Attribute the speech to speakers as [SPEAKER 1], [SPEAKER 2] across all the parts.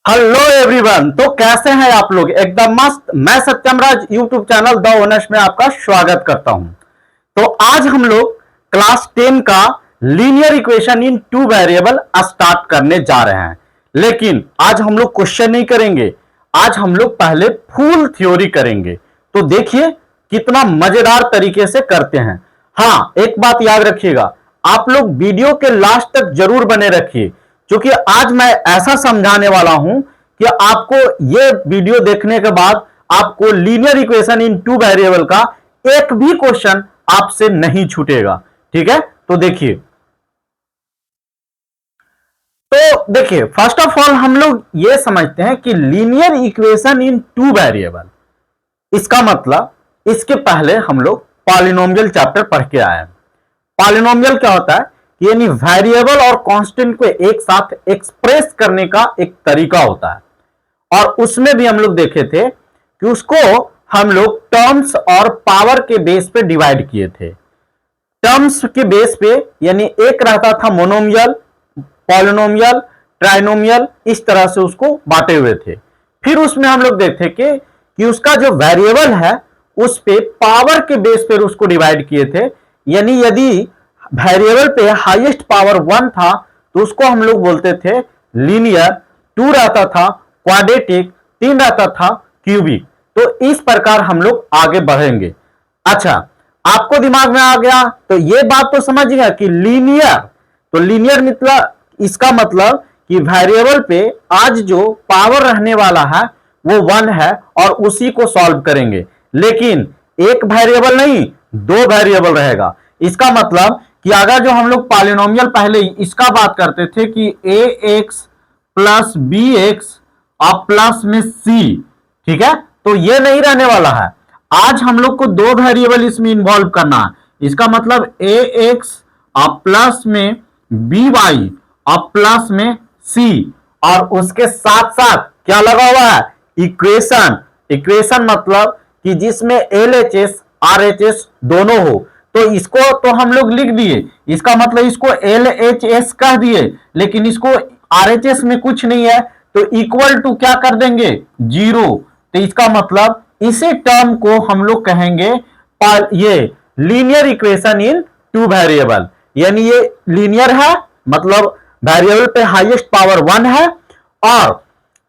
[SPEAKER 1] Hello everyone. तो कैसे हैं आप लोग? एकदम मस्त। मैं सत्यम राज यूट्यूब चैनल द ओनर्स में आपका स्वागत करता हूं। तो आज हम लोग क्लास 10 का linear equation in two variable start करने जा रहे हैं। लेकिन आज हम लोग क्वेश्चन नहीं करेंगे, आज हम लोग पहले फुल थ्योरी करेंगे। तो देखिए कितना मजेदार तरीके से करते हैं। हाँ, एक बात याद रखिएगा, आप लोग वीडियो के लास्ट तक जरूर बने रखिए, क्योंकि आज मैं ऐसा समझाने वाला हूं कि आपको ये वीडियो देखने के बाद आपको linear equation in two variable का एक भी क्वेश्चन आपसे नहीं छूटेगा। ठीक है, तो देखिए। तो देखिए, फर्स्ट ऑफ ऑल हम लोग ये समझते हैं कि linear equation in two variable, इसका मतलब इसके पहले हम लोग पॉलिनोमियल चैप्टर पढ़ के आए हैं। पॉलिनोमियल क्या होता है? यानी वेरिएबल और कांस्टेंट को एक साथ एक्सप्रेस करने का एक तरीका होता है। और उसमें भी हम लोग देखे थे कि उसको हम लोग टर्म्स और पावर के बेस पे डिवाइड किए थे। टर्म्स के बेस पे यानी एक रहता था मोनोमियल, पॉलिनोमियल, ट्राइनोमियल, इस तरह से उसको बांटे हुए थे। फिर उसमें हम लोग देखे कि उसका जो वेरिएबल है उस पे पावर के बेस पे उसको डिवाइड किए थे। यानी यदि वेरिएबल पे हाईएस्ट पावर 1 था तो उसको हम लोग बोलते थे लीनियर, 2 रहता था क्वाड्रेटिक, 3 रहता था क्यूबिक। तो इस प्रकार हम लोग आगे बढ़ेंगे। अच्छा, आपको दिमाग में आ गया तो ये बात तो समझ गया कि लीनियर, तो लीनियर मतलब इसका मतलब कि वेरिएबल पे आज जो पावर रहने वाला है वो 1 है और उसी को सॉल्व करेंगे। लेकिन एक वेरिएबल नहीं, 2 वेरिएबल रहेगा। इसका मतलब कि अगर जो हम लोग पॉलिनोमियल पहले इसका बात करते थे कि ए एक्स प्लस बी एक्स और प्लस में सी, ठीक है, तो ये नहीं रहने वाला है। आज हम लोग को 2 वेरिएबल इसमें इन्वॉल्व करना है। इसका मतलब ए एक्स और प्लस में बी वाई और प्लस में सी, और उसके साथ साथ क्या लगा हुआ है? इक्वेशन। इक्वेशन मतलब कि जिसमें L H S R H S दोनों हो। तो इसको तो हम लोग लिख दिए, इसका मतलब इसको एल एच एस कह दिए, लेकिन इसको आर एच एस में कुछ नहीं है तो इक्वल टू क्या कर देंगे? 0। तो इसका मतलब इसी टर्म को हम लोग कहेंगे ये linear equation in two variable. यानी ये लीनियर है, मतलब वेरिएबल पे हाईएस्ट पावर 1 है और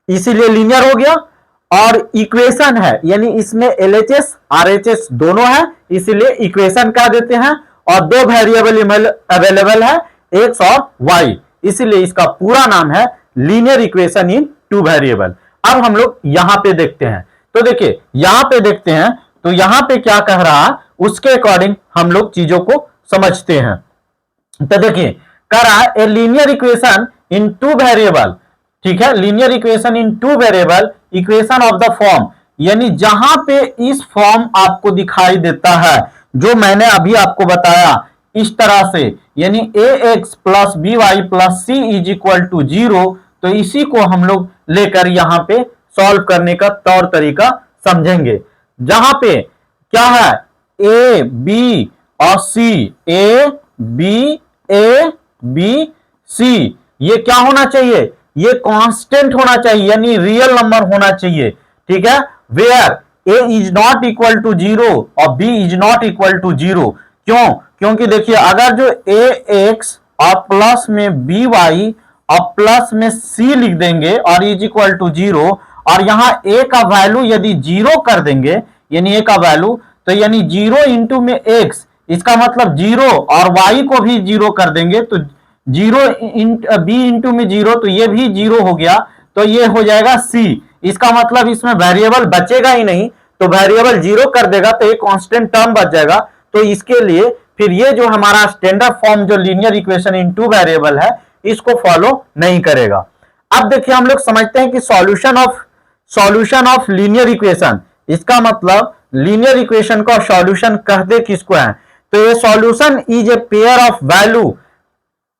[SPEAKER 1] इसीलिए लीनियर हो गया। और इक्वेशन है यानी इसमें एलएचएस आरएचएस दोनों है, इसीलिए इक्वेशन कह देते हैं। और 2 वेरिएबल अवेलेबल है, एक्स और वाई, इसीलिए इसका पूरा नाम है linear equation in two variable. अब हम लोग यहां पे देखते हैं। तो देखिए यहां पे देखते हैं तो यहां पे क्या कह रहा है उसके अकॉर्डिंग हम लोग चीजों को समझते हैं। तो देखिए कह रहा है a linear equation in two variable, ठीक है, linear equation in two variable equation of the form, यानी जहां पे इस फॉर्म आपको दिखाई देता है जो मैंने अभी आपको बताया इस तरह से, यानी A X plus B Y plus C is equal to 0। तो इसी को हम लोग लेकर यहां पे सॉल्व करने का तौर तरीका समझेंगे। जहां पे क्या है? ए बी और सी, ए बी सी, ये क्या होना चाहिए? ये कांस्टेंट होना चाहिए, यानी रियल नंबर होना चाहिए। ठीक है, where A is not equal to 0 और B is not equal to 0। क्यों? क्योंकि देखिए अगर जो ए एक्स और प्लस में बी वाई और प्लस में सी लिख देंगे और इज इक्वल टू 0, और यहां ए का वैल्यू यदि 0 कर देंगे, यानी ए का वैल्यू, तो यानी 0 इंटू में एक्स, इसका मतलब 0, और वाई को भी 0 कर देंगे तो 0 बी इंटू में 0, तो ये भी 0 हो गया, तो ये हो जाएगा सी। इसका मतलब इसमें वेरिएबल बचेगा ही नहीं, तो वेरिएबल 0 कर देगा तो एक कांस्टेंट टर्म बच जाएगा। तो इसके लिए फिर ये जो हमारा स्टैंडर्ड फॉर्म जो linear equation in two variable है इसको फॉलो नहीं करेगा। अब देखिए हम लोग समझते हैं कि सॉल्यूशन ऑफ लीनियर इक्वेशन, इसका मतलब लीनियर इक्वेशन का सॉल्यूशन कहते किसको है? तो ये solution is a pair of value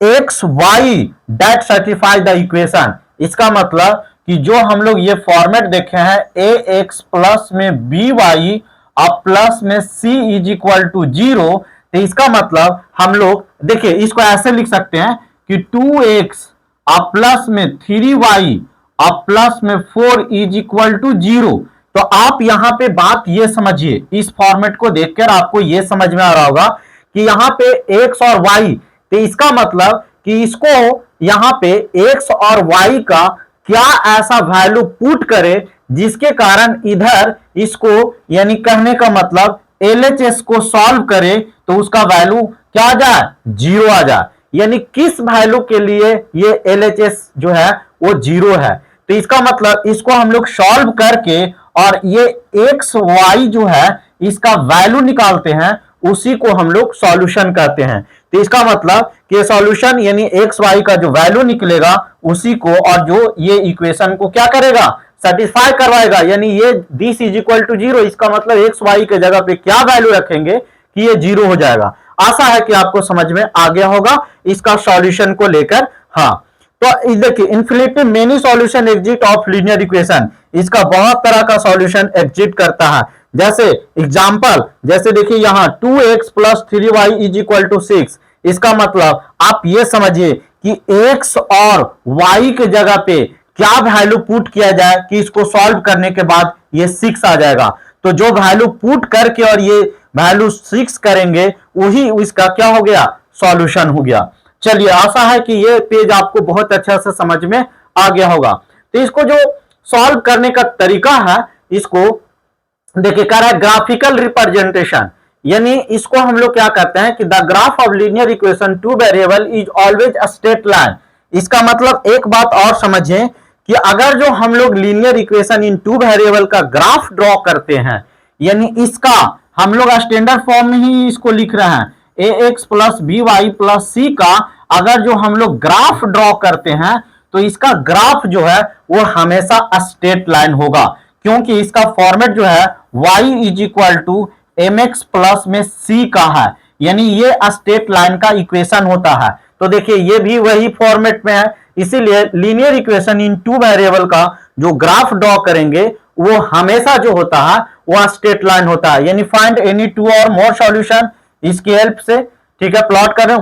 [SPEAKER 1] X Y that certify the equation. इसका मतलब कि जो हम लोग ये फॉर्मेट देखे हैं ए एक्स प्लस में बी वाई और प्लस में सी इज इक्वल टू 0, तो इसका मतलब हम लोग देखिए इसको ऐसे लिख सकते हैं कि 2x और प्लस में 3y और प्लस में 4 इज इक्वल टू 0। तो आप यहां पे बात ये समझिए, इस फॉर्मेट को देखकर आपको ये समझ में आ रहा होगा कि यहां पे x और y, तो इसका मतलब कि इसको यहां पे x और y का क्या ऐसा वैल्यू पुट करे जिसके कारण इधर इसको, यानी कहने का मतलब LHS को सॉल्व करे तो उसका वैल्यू क्या आ जाए, 0 आ जाए। यानी किस वैल्यू के लिए ये LHS जो है वो 0 है। तो इसका मतलब इसको हम लोग सॉल्व करके और ये एक्स वाई जो है इसका वैल्यू निकालते हैं, उसी को हम लोग सॉल्यूशन कहते हैं। तो इसका मतलब कि सॉल्यूशन यानी एक्स वाई का जो वैल्यू निकलेगा उसी को, और जो ये इक्वेशन को क्या करेगा, सेटिस्फाई करवाएगा। यानी ये दिस इज इक्वल टू 0, इसका मतलब एक्स वाई के जगह पे क्या वैल्यू रखेंगे कि ये 0 हो जाएगा। आशा है कि आपको समझ में आ गया होगा इसका सॉल्यूशन को लेकर। हाँ, तो देखिए infinity many solution exit of linear equation, इसका बहुत तरह का सॉल्यूशन एग्जिट करता है। जैसे एग्जांपल, जैसे देखिए यहां 2x plus 3y is equal to 6, इसका मतलब आप ये समझिए कि x और y के जगह पे क्या वैल्यू पुट किया जाए कि इसको सॉल्व करने के बाद ये 6 आ जाएगा। तो जो वैल्यू पुट करके और ये वैल्यू 6 करेंगे वही इसका क्या हो गया, सॉल्यूशन हो गया। चलिए, आशा है कि ये पेज आपको बहुत अच्छा से समझ में आ गया होगा। तो इसको जो सॉल्व करने का तरीका है, इसको देखिए कह रहा है ग्राफिकल रिप्रेजेंटेशन, यानी इसको हम लोग क्या कहते हैं कि the graph of linear equation two variable is always a straight line. इसका मतलब एक बात और समझें कि अगर जो हम लोग linear equation in two variable का ग्राफ ड्रॉ करते हैं, यानी इसका हम लोग स्टैंडर्ड फॉर्म में ही इसको लिख रहे हैं, ax plus B Y plus C का अगर जो हम लोग ग्राफ ड्रॉ करते हैं तो इसका ग्राफ जो है वो हमेशा स्ट्रेट लाइन होगा, क्योंकि इसका फॉर्मेट जो है y is equal to M X plus में c का है, यानी ये स्ट्रेट लाइन का इक्वेशन होता है। तो देखिए ये भी वही फॉर्मेट में है, इसीलिए linear equation in two variable का जो ग्राफ ड्रॉ करेंगे वो हमेशा जो होता है वो स्ट्रेट लाइन होता है। यानी फाइंड एनी टू और मोर सॉल्यूशन, इसकी हेल्प से, ठीक है, प्लॉट करें,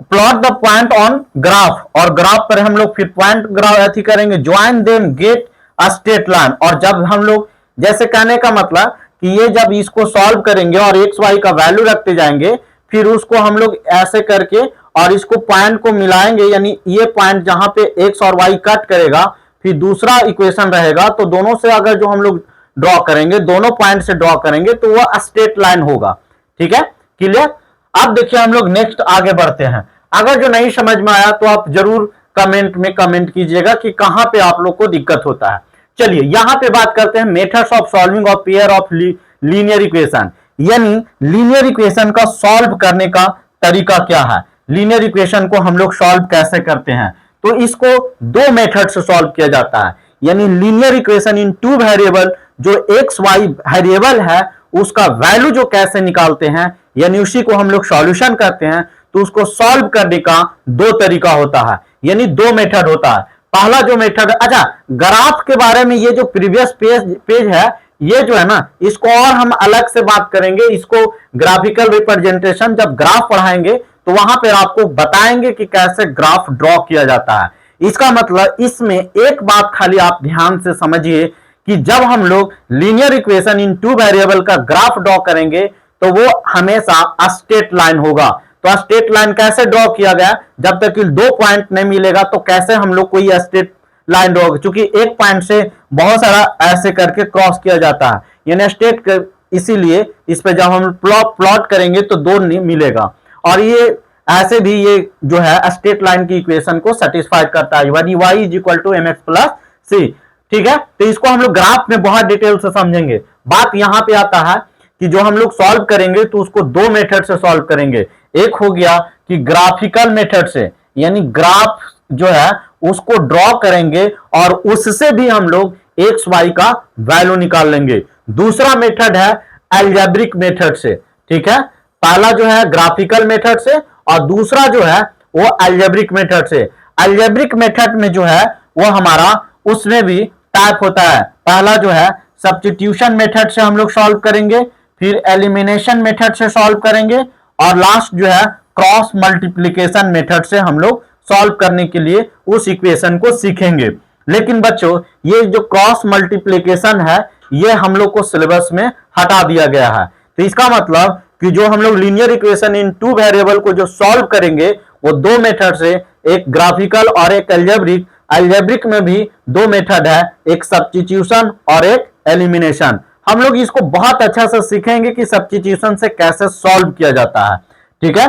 [SPEAKER 1] plot the point on graph, और ग्राफ पर हम लोग फिर पॉइंट ग्राफ अथी करेंगे, join them get a straight line. और जब हम लोग, जैसे कहने का मतलब कि ये जब इसको सॉल्व करेंगे और एक्स वाई का वैल्यू रखते जाएंगे, फिर उसको हम लोग ऐसे करके और इसको पॉइंट को मिलाएंगे, यानी ये पॉइंट जहां पे एक्स और वाई कट करेगा फिर दूसरा इक्वेशन रहेगा, तो दोनों से अगर जो हम लोग ड्रॉ करेंगे, दोनों पॉइंट से ड्रॉ करेंगे तो वह स्ट्रेट लाइन होगा। ठीक है, क्लियर। अब देखिए हम लोग नेक्स्ट आगे बढ़ते हैं। अगर जो नहीं समझ में आया तो आप जरूर कमेंट में कमेंट कीजिएगा कि कहां पे आप लोग को दिक्कत होता है। चलिए यहां पे बात करते हैं methods of solving of pair of linear equation, यानी लीनियर इक्वेशन का सॉल्व करने का तरीका क्या है, लीनियर इक्वेशन को हम लोग सॉल्व कैसे करते हैं। तो इसको दो मेथड से सॉल्व किया जाता है, यानी linear equation in two variable, जो एक्स वाई वेरिएबल है उसका वैल्यू जो कैसे निकालते हैं, यानी उसी को हम लोग सॉल्यूशन करते हैं। तो उसको सॉल्व करने का दो तरीका होता है, यानी दो मेथड होता है। पहला जो मेथड, अच्छा ग्राफ के बारे में ये जो प्रीवियस पेज है, ये जो है ना, इसको और हम अलग से बात करेंगे। इसको ग्राफिकल रिप्रेजेंटेशन जब ग्राफ पढ़ाएंगे तो वहां पर आपको बताएंगे कि कैसे ग्राफ ड्रॉ किया जाता है। इसका मतलब इसमें एक बात खाली आप ध्यान से समझिए कि जब हम लोग linear equation in two variable का ग्राफ ड्रॉ करेंगे तो वो हमेशा स्ट्रेट लाइन होगा। तो स्ट्रेट लाइन कैसे ड्रॉ किया गया, जब तक कि दो पॉइंट नहीं मिलेगा तो कैसे हम लोग कोई स्ट्रेट लाइन ड्रॉ, क्योंकि एक पॉइंट से बहुत सारा ऐसे करके क्रॉस किया जाता है, यानी स्ट्रेट, इसीलिए इस पे जब हम प्लॉट करेंगे तो दो नहीं मिलेगा। और ये ऐसे भी ये जो है स्ट्रेट लाइन की इक्वेशन को सेटिस्फाई करता है, यानी y is equal to M X plus C. ठीक है, तो इसको हम लोग ग्राफ में बहुत डिटेल से समझेंगे। बात यहां पे आता है कि जो हम लोग सॉल्व करेंगे तो उसको दो मेथड से सॉल्व करेंगे। एक हो गया कि ग्राफिकल मेथड से, यानी ग्राफ जो है उसको ड्रॉ करेंगे और उससे भी हम लोग एक्स वाई का वैल्यू निकाल लेंगे। दूसरा मेथड है अलजेब्रिक मेथड से। ठीक है, पहला जो है ग्राफिकल मेथड से और दूसरा जो है वो अलजेब्रिक मेथड से। अलजेब्रिक मेथड में जो है वो हमारा उसमें भी टाइप होता है। पहला जो है सब्स्टिट्यूशन मेथड से हम लोग सॉल्व करेंगे, फिर एलिमिनेशन मेथड से सॉल्व करेंगे और लास्ट जो है क्रॉस मल्टीप्लिकेशन मेथड से हम लोग सॉल्व करने के लिए उस इक्वेशन को सीखेंगे। लेकिन बच्चों ये जो क्रॉस मल्टीप्लीकेशन है ये हम लोग को सिलेबस में हटा दिया गया है। तो इसका मतलब कि जो हम लोग linear equation in two variable को जो सॉल्व करेंगे वो दो मेथड से, एक ग्राफिकल और एक एल्जेब्रिक। एल्जेब्रिक में भी दो मेथड है, एक सब्स्टिट्यूशन और एक एलिमिनेशन। हम लोग इसको बहुत अच्छा से सीखेंगे कि सब्स्टिट्यूशन से कैसे सॉल्व किया जाता है। ठीक है,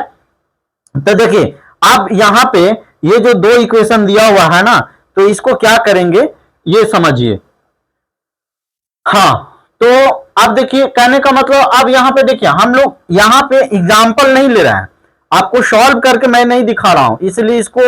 [SPEAKER 1] तो देखिए अब यहां पे ये जो दो इक्वेशन दिया हुआ है ना, तो इसको क्या करेंगे ये समझिए। हाँ, तो अब देखिए कहने का मतलब, अब यहां पे देखिए हम लोग यहां पे एग्जाम्पल नहीं ले रहे हैं, आपको सॉल्व करके मैं नहीं दिखा रहा हूं, इसलिए इसको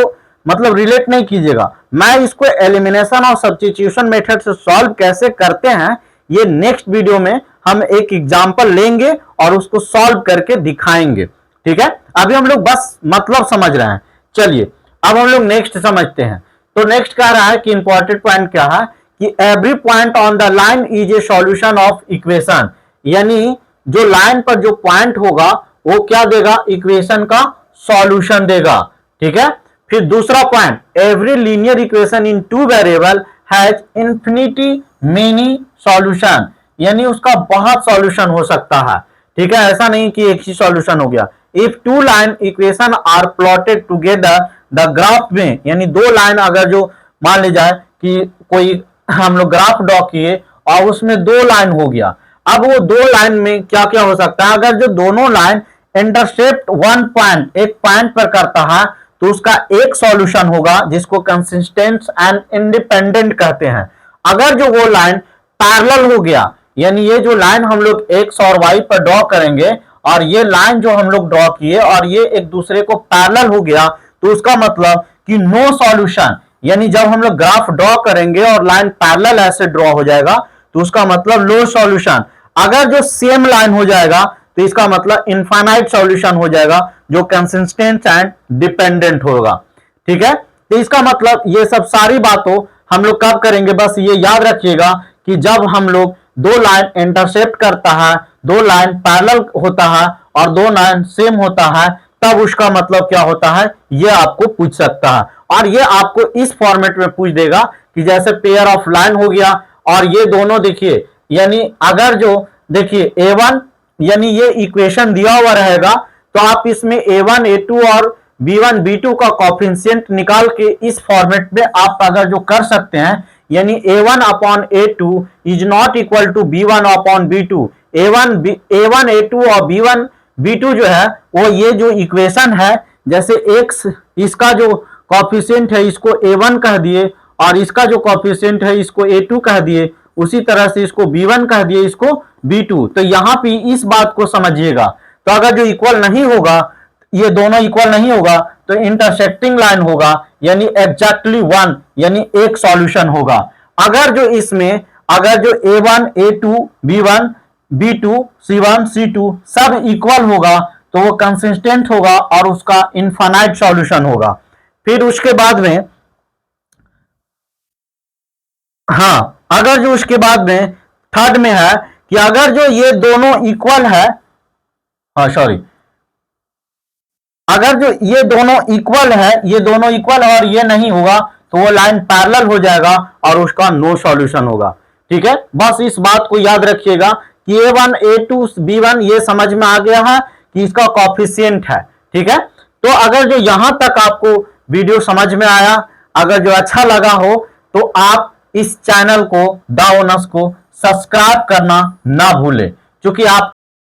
[SPEAKER 1] मतलब रिलेट नहीं कीजिएगा। मैं इसको एलिमिनेशन और सब्स्टिट्यूशन मेथड से सॉल्व कैसे करते हैं ये नेक्स्ट वीडियो में हम एक एग्जाम्पल लेंगे और उसको सॉल्व करके दिखाएंगे। ठीक है, अभी हम लोग बस मतलब समझ रहे हैं। चलिए अब हम लोग नेक्स्ट समझते हैं। तो नेक्स्ट कह रहा है कि इंपॉर्टेंट पॉइंट क्या है कि every point on the line is a solution of equation, यानी जो लाइन पर जो पॉइंट होगा वो क्या देगा, इक्वेशन का सॉल्यूशन देगा। ठीक है, फिर दूसरा point, every linear equation in two variable has infinity many solution, यानी उसका बहुत सॉल्यूशन हो सकता है। ठीक है, ऐसा नहीं कि एक ही सॉल्यूशन हो गया। If two line equation are plotted together the graph में, यानी दो लाइन अगर जो मान ली जाए कि कोई हम लोग ग्राफ ड्रॉ किए और उसमें दो लाइन हो गया, अब वो दो लाइन में क्या क्या हो सकता है, अगर जो दोनों लाइन इंटरसेप्ट वन पॉइंट, एक पॉइंट पर करता है तो उसका एक सॉल्यूशन होगा जिसको कंसिस्टेंट एंड इंडिपेंडेंट कहते हैं। अगर जो वो लाइन पैरेलल हो गया, यानी ये जो लाइन हम लोग एक्स और वाई पर ड्रॉ करेंगे और ये लाइन जो हम लोग ड्रॉ किए और ये एक दूसरे को पैरेलल हो गया, तो उसका मतलब कि नो सॉल्यूशन, यानी जब हम लोग ग्राफ ड्रॉ करेंगे और लाइन पैरेलल ऐसे ड्रॉ हो जाएगा तो उसका मतलब लो सॉल्यूशन। अगर जो सेम लाइन हो जाएगा तो इसका मतलब इनफाइनाइट सॉल्यूशन हो जाएगा जो कंसिस्टेंट एंड डिपेंडेंट होगा। ठीक है, तो इसका मतलब ये सब सारी बातों हम लोग कब करेंगे, बस ये याद रखिएगा कि जब हम लोग दो लाइन इंटरसेप्ट करता है, दो लाइन पैरेलल होता है और दो लाइन सेम होता है, तब उसका मतलब क्या होता है ये आपको पूछ सकता है। और ये आपको इस फॉर्मेट में पूछ देगा कि जैसे पेयर ऑफ लाइन हो गया और ये दोनों देखिए, यानी अगर जो देखिए A1 यानी ये इक्वेशन दिया हुआ रहेगा तो आप इसमें A1 A2 और B1 B2 का कोफिशिएंट निकाल के इस फॉर्मेट में आप अगर जो कर सकते हैं, यानी A1 upon A2 is not equal to B1 upon B2। A1 A2 और B1 B2 जो है वो ये जो इक्वेशन है, जैसे x इसका जो कोफिशिएंट है इसको A1 कह दिए और इसका जो कोफिशिएंट है इसको A2 कह दिए, उसी तरह से इसको B1 कह दिए, इसको B2। तो यहां पे इस बात को समझिएगा। तो अगर जो इक्वल नहीं होगा, ये दोनों इक्वल नहीं होगा तो इंटरसेक्टिंग लाइन होगा, यानी एग्जैक्टली वन, यानी एक सॉल्यूशन होगा। अगर जो इसमें अगर जो A1 A2 B1 B2 C1 C2 सब इक्वल होगा तो वो कंसिस्टेंट होगा और उसका इनफाइनाइट सॉल्यूशन होगा। फिर उसके बाद में हाँ, अगर जो उसके बाद में थर्ड में है कि अगर जो ये दोनों इक्वल है, अगर जो ये दोनों इक्वल है, ये दोनों इक्वल और ये नहीं होगा तो वो लाइन पैरेलल हो जाएगा और उसका नो सॉल्यूशन होगा। ठीक है, बस इस बात को याद रखिएगा कि A1 A2 B1 ये समझ में आ गया है कि इसका कोफिशिएंट है। ठीक है, तो अगर जो यहां तक आपको वीडियो समझ में आया, अगर जो अच्छा लगा हो तो आप इस चैनल को दाओनस को सब्सक्राइब करना ना भूलें, क्योंकि आप